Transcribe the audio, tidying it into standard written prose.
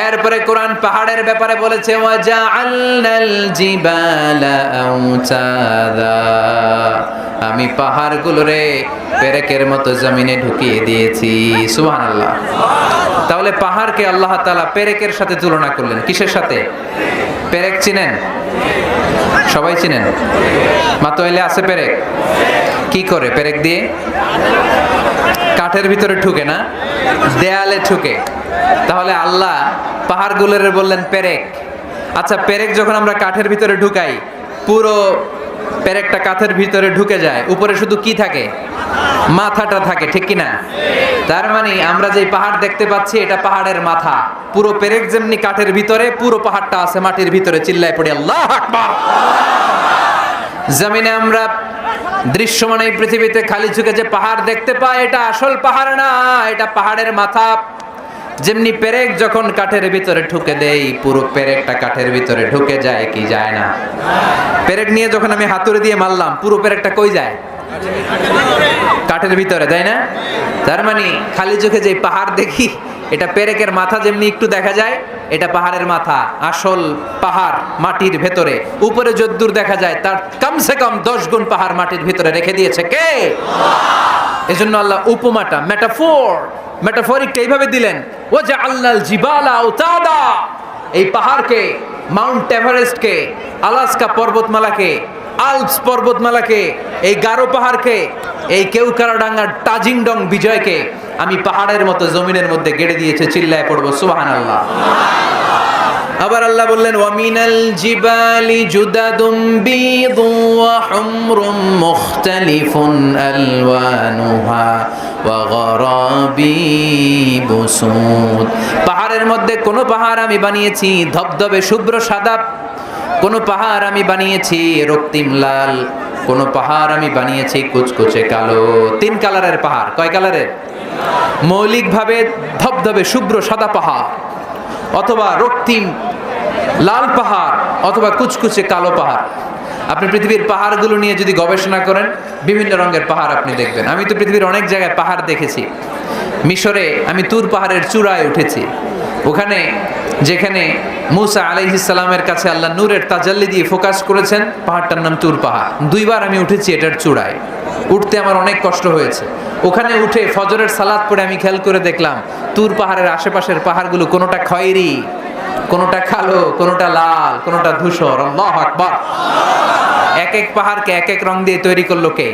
এরপরে কোরআন পাহাড়ের ব্যাপারে বলেছে ওয়াজআলনাল জিবালা আওতাদা, আমি পাহাড়গুলোরে পেরেকের মতো জমিনে ঢুকিয়ে দিয়েছি। সুবহানাল্লাহ। তাহলে পাহাড়কে আল্লাহ তাআলা পেরেকের সাথে তুলনা করলেন। কিসের সাথে? পেরেক চিনেন? সবাই চিনেন? মাতোয়াইলে আছে পেরেক? কি করে পেরেক দিয়ে? কাঠের ভিতরে ঠুকে না, দেয়ালে ঠুকে। তাহলে আল্লাহ পাহাড়গুলোর বললেন পেরেক। আচ্ছা, পেরেক যখন আমরা কাঠের ভিতরে ঢুকাই, পুরো পেরেকটা কাঠের ভিতরে ঢুকে যায়, উপরে শুধু কি থাকে? মাথাটা থাকে, ঠিক কিনা? তার মানে আমরা যে পাহাড় দেখতে পাচ্ছি এটা পাহাড়ের মাথা। পুরো পেরেক যেমনি কাঠের ভিতরে, পুরো পাহাড়টা আছে মাটির ভিতরে। চিল্লায় পড়ি আল্লাহু আকবার। জমিনে আমরা দৃশ্যমান এই পৃথিবীতে খালি চোখে যে পাহাড় দেখতে পাই, এটা আসল পাহাড় না, এটা পাহাড়ের মাথা। যেমনি পেরেক যখন কাঠের ভিতরে ঢুকে দেই, পুরো পেরেকটা কাঠের ভিতরে ঢুকে যায় কি যায় না? পেরেক নিয়ে যখন আমি হাতুড়ি দিয়ে মারলাম, পুরো পেরেকটা কই যায়? কাঠের ভিতরে, তাই না? তার মানে খালি চোখে যে পাহাড় দেখি, এটা পেরেকের মাথা যেমনি একটু দেখা যায়, এটা পাহাড়ের মাথা। আসল পাহাড় মাটির ভেতরে, উপরে যদ্দূর দেখা যায় তার কমসে কম 10 গুণ পাহাড় মাটির ভিতরে রেখে দিয়েছে কে? এজন্য আল্লাহ উপমাটা, মেটাফরিকটা এইভাবে দিলেন, ওয়াজআলনাল জিবালা আওতাদা, এই পাহাড়কে, মাউন্ট এভারেস্টকে, আলাস্কা পর্বতমালাকে, আল্পস পর্বতমালাকে, এই গারো পাহাড়কে, এই কেউকারাডাঙ্গার তাজিংডং বিজয়কে আমি পাহাড়ের মতো জমিনের মধ্যে গেড়ে দিয়েছে। চিল্লায় পড়বো সুবহানাল্লাহ। আবার আল্লাহ বললেন ওয়ামিনাল জিবালি জুদাদুম বিদু ওয়া হুমরুম মুখতালিফুন আলওয়ানুহা ওয়া গরাবিবু সুদ, পাহাড়ের মধ্যে কোন পাহাড় আমি বানিয়েছি ধবধবে শুভ্র সাদা, কোন পাহাড় আমি বানিয়েছি রক্তিম লাল, কোন পাহাড় আমি বানিয়েছি কুচকুচে কালো। 3 কালারের পাহাড়। কয় কালারের? মৌলিকভাবে ধবধবে শুভ্র সাদা পাহাড়, অথবা রক্তিম লাল পাহাড়, অথবা কুচকুচে কালো পাহাড়। আপনি পৃথিবীর পাহাড়গুলো নিয়ে যদি গবেষণা করেন, বিভিন্ন রঙের পাহাড় আপনি দেখবেন। আমি তো পৃথিবীর অনেক জায়গায় পাহাড় দেখেছি। মিশরে আমি তুর পাহাড়ের চূড়ায় উঠেছি। ওখানে যেখানে মুসা আলাইহিস সালামের কাছে আল্লাহ নূরের তাজাল্লি দিয়ে ফোকাস করেছেন, পাহাড়টার নাম তুর পাহাড়। 2 বার আমি উঠেছি এটার চূড়ায়। উঠতে আমার অনেক কষ্ট হয়েছে। ওখানে উঠে ফজরের সালাত পড়ে আমি খেয়াল করে দেখলাম তুর পাহাড়ের আশেপাশের পাহাড়গুলো কোনোটা খয়েরি, কোনোটা কালো, কোনোটা লাল, কোনোটা ধূসর। আল্লাহু আকবার। এক এক পাহাড়কে এক এক রং দিয়ে তৈরি করলো কে?